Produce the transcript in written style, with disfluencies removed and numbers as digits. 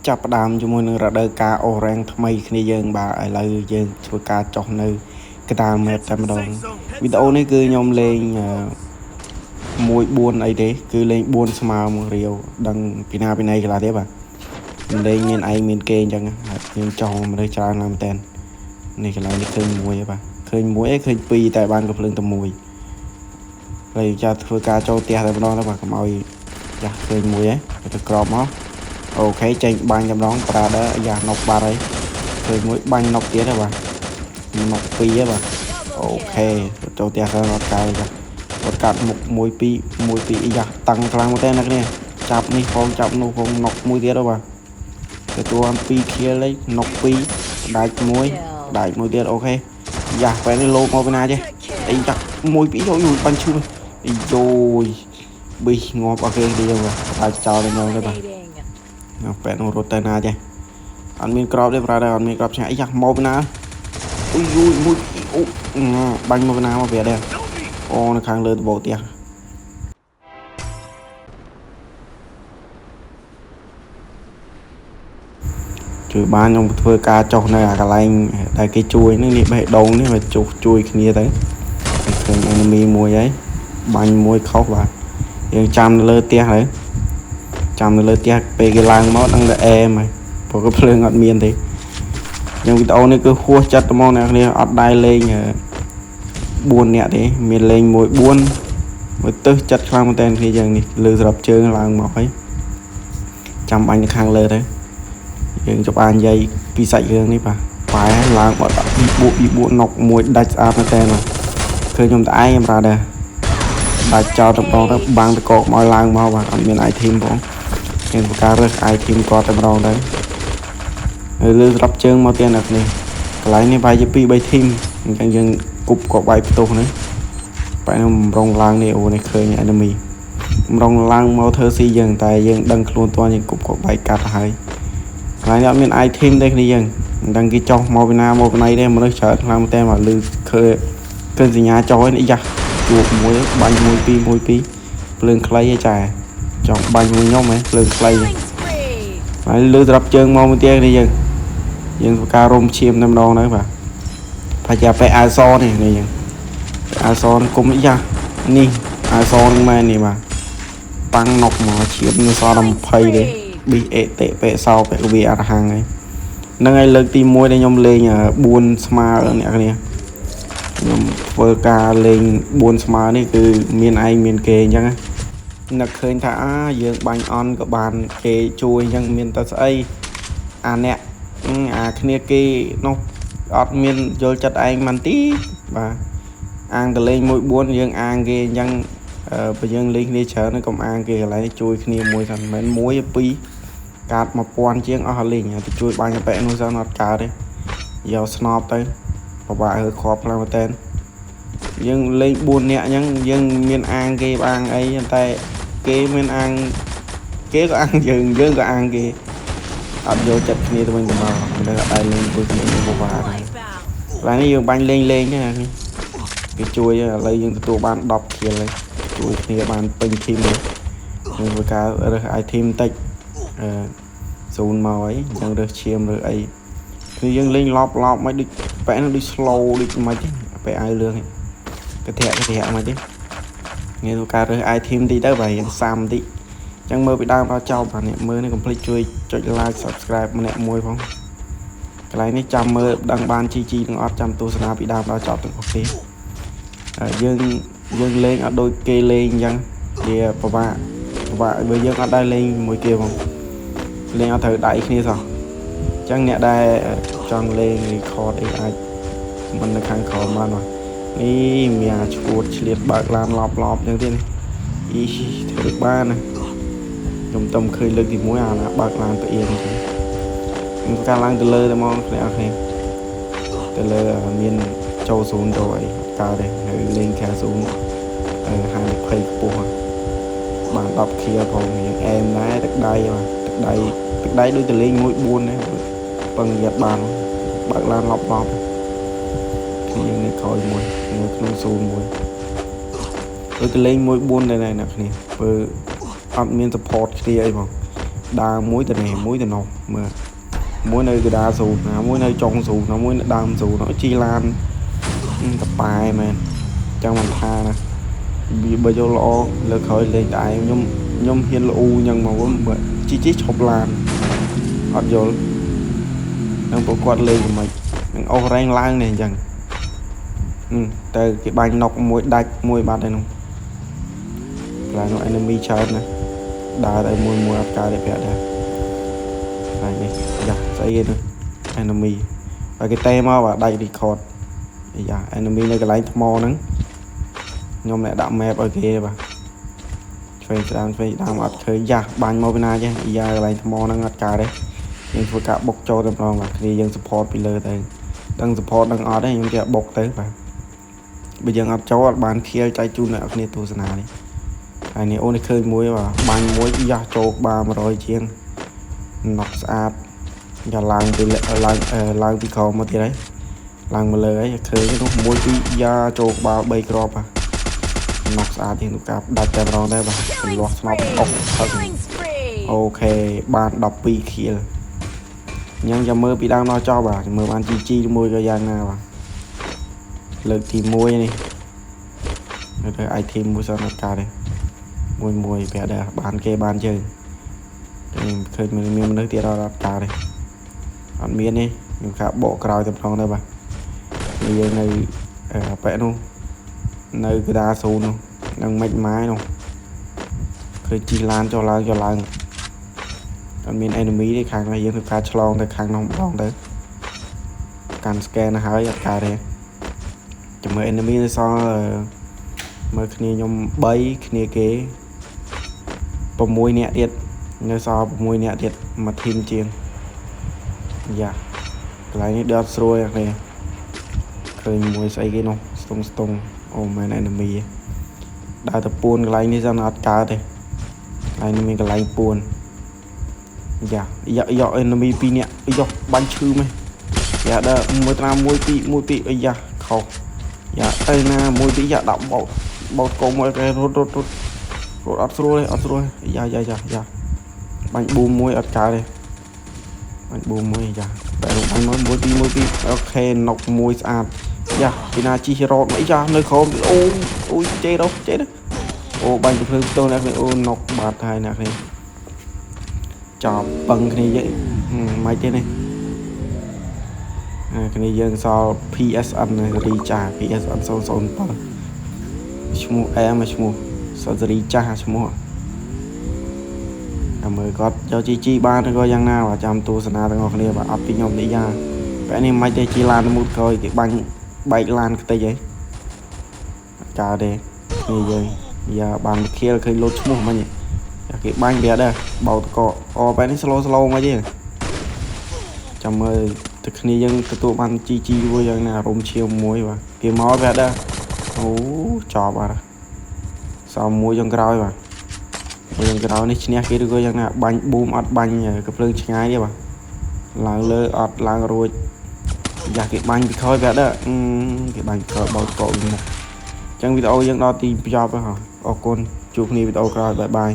ចាប់ផ្ដើមជាមួយនឹងរដូវកាលអូរ៉េងថ្មីគ្នាយើងបាទឥឡូវយើងធ្វើការចុះនៅកណ្ដាល map តែម្ដងវីដេអូនេះគឺខ្ញុំលេង1-4អីទេគឺលេង4ស្មើមករាវដឹងពីណាពីណីកន្លះទេបាទលេងមានឯងមានគេអញ្ចឹងយើងចុះមនុស្សច្រើនណាស់មែនតើនេះកន្លែងនេះឃើញមួយហ៎បាទឃើញមួយឯងឃើញពីរតែបានកំភ្លើងតែមួយហើយចាធ្វើការចូលផ្ទះតែម្ដងទៅបាទកុំឲ្យចាស់ឃើញមួយឯងទៅក្របមកអូខេចេញបាញ់តែម្ដងប្រាដឺយ៉ាណុកបាត់ហើយឃើញមួយបាញ់ណុកទៀតហ៎បាទណុកពីរហ៎បាទអូខេចូលផ្ទះទៅអត់កាយចាអត់កាត់មុខ1 2យ៉ាតាំងខ្លាំងមែនតើអ្នកនេះចាប់នេះផងចាប់នោះផងណុកមួយទៀតហ៎បាទទទួលបាន2 kill ហើយណុក2ដាច់មួយទៀតអូខេយ៉ាពេលនេះលោមកពីណាចេះអីចាក់1 2ចូលយូរបាញ់ឈឺអីយោយប៊ីងាប់អត់គេទេបាទដាច់ចោលទៅមកទៅបាទពេលនោះរត់ទៅណាចេះអត់មានក្របទេប្រាដែរអត់មានក្របឆ្ងាយអីយ៉ាមកពីណាអូយយូយមួយអូបាញ់មកពីណាមកវាដែរអូនៅខាងលើដបោផ្ទះជួយបានខ្ញុំធ្វើការចុះនៅអាកន្លែងដែលគេជួយនេះបេះដូងនេះមកចុះជួយគ្នាទៅឃើញ enemy មួយហើយបាញ់មួយខុសបាទយើងចាំនៅលើផ្ទះហើយចាំនៅលើផ្ទះពេលគេឡើងមកដឹងតែអែមហើយព្រោះភ្លើងអត់មានទេយ៉ាងវីដេអូនេះគឺហួសចិត្តហ្មងអ្នកគ្នាអត់ដែរលេង4នាក់ទេមានលេង1 4មួយទឹះចិត្តខ្លាំងមែនតើគ្នាយ៉ាងនេះលើស្រាប់ជើងឡើងមកហើយចាំបាញ់នៅខាងលើទៅយើងចាប់បាននិយាយពីសាច់រឿងនេះបាទបែរឡើងបាត់បួកណុកមួយដាច់ស្អាតមែនតើឃើញខ្ញុំតែឯងប្រាដែរដាច់ចោលតម្ដងទៅបាំងតកកមកឡើងមកបាទអត់មាន item ផងយើងធ្វើការរើស item គាត់តែម្ដងទៅហើយលើស្រាប់ជើងមកទៀតអ្នកនេះកន្លែងនេះបាយជា2 3 team អញ្ចឹងយើងគប់ក៏បាយផ្ទុះនេះបែរនោះរងឡើងនេះអូនេះឃើញ enemy រងឡើងមកធ្វើស៊ីយើងតែយើងដឹងខ្លួនតយើងគប់ក៏បាយកាត់ទៅហើយកន្លែងនេះអត់មាន item ទេគ្នាយើងមិនដឹងគេចោះមកពីណាមកពីណីទេមនុស្សច្រើនខ្លាំងតែមកលឺឃើញសញ្ញាចោះនេះយ៉ាជួបមួយបាញ់1 2ភ្លើងខ្លីឯចាចង់បាញ់មួយខ្ញុំហ៎ភ្លើងខ្លីហើយលឺស្រាប់ជើងមកមួយទៀតនេះយើងធ្វើការរុំឈាមតែម្ដងទៅបាទប្រហែលពេលអាវសនេះយើងអាវសនេះគុំយ៉ានេះអាវសនឹងមែននេះបាទប៉ាំងណុកមកឈាមនៅសល់ដល់20ទេប៊ីអេតេពេសោពេកវាអរហាំងហើយនឹងឲ្យលើកទី1ដែលខ្ញុំលេង4ស្មើអ្នកគ្នាខ្ញុំធ្វើការលេង4ស្មើនេះគឺមានឯងមានគេអញ្ចឹងនឹកឃើញថាយើងបាញ់អន់ក៏បានគេជួយអញ្ចឹងមានតែស្អីអាអ្នកអាគ្នាគេនោះអត់មានយល់ចិត្តឯងមិនទីបាទអាងតលេង1 4យើងអាងគេអញ្ចឹងបើយើងលេងគ្នាច្រើនកុំអាងគេកន្លែងជួយគ្នាមួយថាមិនមែន1 2កាត់1000ជាងអស់លេងទៅជួយបាញ់តែនោះសិនអត់កើតទេយកស្នប់ទៅពិបាកhơiខប់ខ្លាំងមែនតើយើងលេង4នាក់អញ្ចឹងយើងមានអាងគេអាងអីតែគេមានអាងគេក៏អាងយើងក៏អាងគេអត់យកចិត្តគ្នាទៅវិញទៅមកមិនដឹងអត់ដែរលេងមួយគ្នាពិបាកឡើយនេះយើងបាញ់លេងទេគេជួយឥឡូវយើងទទួលបាន10 kill ហើយជួយគ្នាបានពេញ team ហើយយើងធ្វើការរើស item តិចស៊ូនមកអីអញ្ចឹងរើសឈាមរើសអីគឺយើងលេងឡប់មិនដូចបែរនោះដូច slow ដូចមិនទេបែរអាវលឿងកធាក់មិនទេងារធ្វើការរើស item តិចទៅបាទយើងសាំតិចអញ្ចឹងមើលពីដើមដល់ចប់បាទអ្នកមើលនេះកុំភ្លេចជួយចុច like subscribe ម្នាក់មួយផងកន្លែងនេះចាំមើលដឹងបាន GG នឹងអត់ចាំទស្សនាពីដើមដល់ចប់ទាំងអស់គ្នាយើងលេងអត់ដូចគេលេងអញ្ចឹងវាពិបាកបើយើងអត់ដែរលេងមួយគេផងលេងអត់ត្រូវដៃគ្នាសោះអញ្ចឹងអ្នកដែលចង់លេង record អីអាចមិននៅខាងក្រោមបានបាទនេះមានអាឈួតឆ្លៀតបើកឡានឡប់អញ្ចឹងទៀតនេះធ្វើបានណាខ្ញុំទំឃើញលើកទី1អាណាបើកឡានផ្អៀងអញ្ចឹងខ្ញុំការឡើងទៅលើតែមកអ្នកនរគ្នាទៅលើមានចូល0ចូលអីកើតទេនៅលេងខា0ហា20ខ្ពស់បាន10 kill ផងយើងអែមដែរទឹកដៃដូចទៅលេង1 4ដែរពឹងយ៉ាត់បានបើកឡានឡប់គ្នានៅក្រោយមួយនៅក្នុង0 1ដូចទៅលេង1 4ដែរអ្នកគ្នាបើអត់មាន support គ្នាអីផង đa muối từ này muối từ nọ mà muối nơi cái đa dù nào muối nơi trong dù nó muối đam dù nó chi lan tập bài mà trong mình tha nè bị bây giờ lo lỡ khởi lên đại nhôm hiên là u nhưng mà vẫn chi chọc lan ọt vô đang bộ quạt lên của mình đang ô rang lang này chẳng từ cái bánh nọc muối đạch muối bát đây không là nó enemy chơi nè đá tại muối áp ca để vẽ đây này này dạ xây nữa enemy và cái tem và đây đi cột dạ enemy này cái lái mò nắng nhôm lại đạm mẹp ở kia và phải đang ăn khởi dạ bàn mô bên này chứ dạ cái lái mò nắng ăn cả đấy nhưng phải cả bốc cho được rồi mà thì dân support bị lơ tới đang support đang ở đấy nhưng kia bốc tới và bây giờ ngập cháu bàn kia trái chu nè kia tu sna đi cái này ôn khơi muối và bàn muối dạ cho 300 chiên nọc sạch và lang từ lang từ cầu một tí đấy lang một lời ấy khơi cái nó muối tí dạ cho 3 crop à nọc sạch thì nó cặp đặt tại đó đây và loạt nọc ok bàn đọc pi kia nhưng giờ mơ bị đang nói cho bà mơ bàn chi môi cho giang nào lực thì môi này rồi ai thêm mua sao nó cả đây môi vẽ đây bàn kê bàn chơi khơi mình nước tiệt ra cả đây ăn miên đi nhưng khá bộ cào tập trong đây bà bây giờ này vẽ luôn nơi cái đa số luôn đang mạnh mái luôn khơi chi lan cho lan ăn miên enemy đi khang này dân thực cá chlong tới khang nông đong tới can scan nó hơi cả đây chỉ mới enemy so mới khi nhom bay khi kế bông môi nhẹ thiệt nơi so môi nhẹ thiệt mà thêm chiên dạ lại ní đợt rồi này khơi môi xây cái nó stung oh man enemy đã tập buôn cái này ní ra nó cá đây này mình cái này buôn dạ enemy pi nè giờ bắn chư mày dạ đó môi pi dạ không dạ đây nè môi pi dạ đậm bột con mọi cái rốt ấp rồi dạ bánh bùm môi ấp cá đây bánh bùm môi dạ tại lúc anh nói môi pi ok nọc môi sạch dạ thì na chi rọt mấy ra nơi khó ôi chết đó ô bánh được tôi nè ô nọc bạt hai nè này chọn bằng cái này vậy mấy cái này cái này dân so PSN này đi trả PSN sau bằng mua em mà mua sao đi trả mua mới có cho chi ba nó coi rằng nào là chăm tu sana tầng ngọc này và áp pin nhom đi ra cái này mấy chi lan một coi cái bánh bay lan cái tay vậy cả đây như vậy giờ bằng kia là khi lột mua mà nhỉ cái bánh bia đây bầu cọ bé nó slow mà chứ chăm ơi thực ni dân tụ ban chi vui rằng là rôm chiều muối và cái máu bé đây chó bà sao muối trong cái mà muối cái đó này chia cái được rằng là bánh boom ọt bánh cái phương ngay đi bà làng lơ ọt làng rồi giờ cái bánh bị khơi bé đó cái bánh khơi bầu cọ chẳng video dân đó tìm job hả con chụp ni video rồi bye bye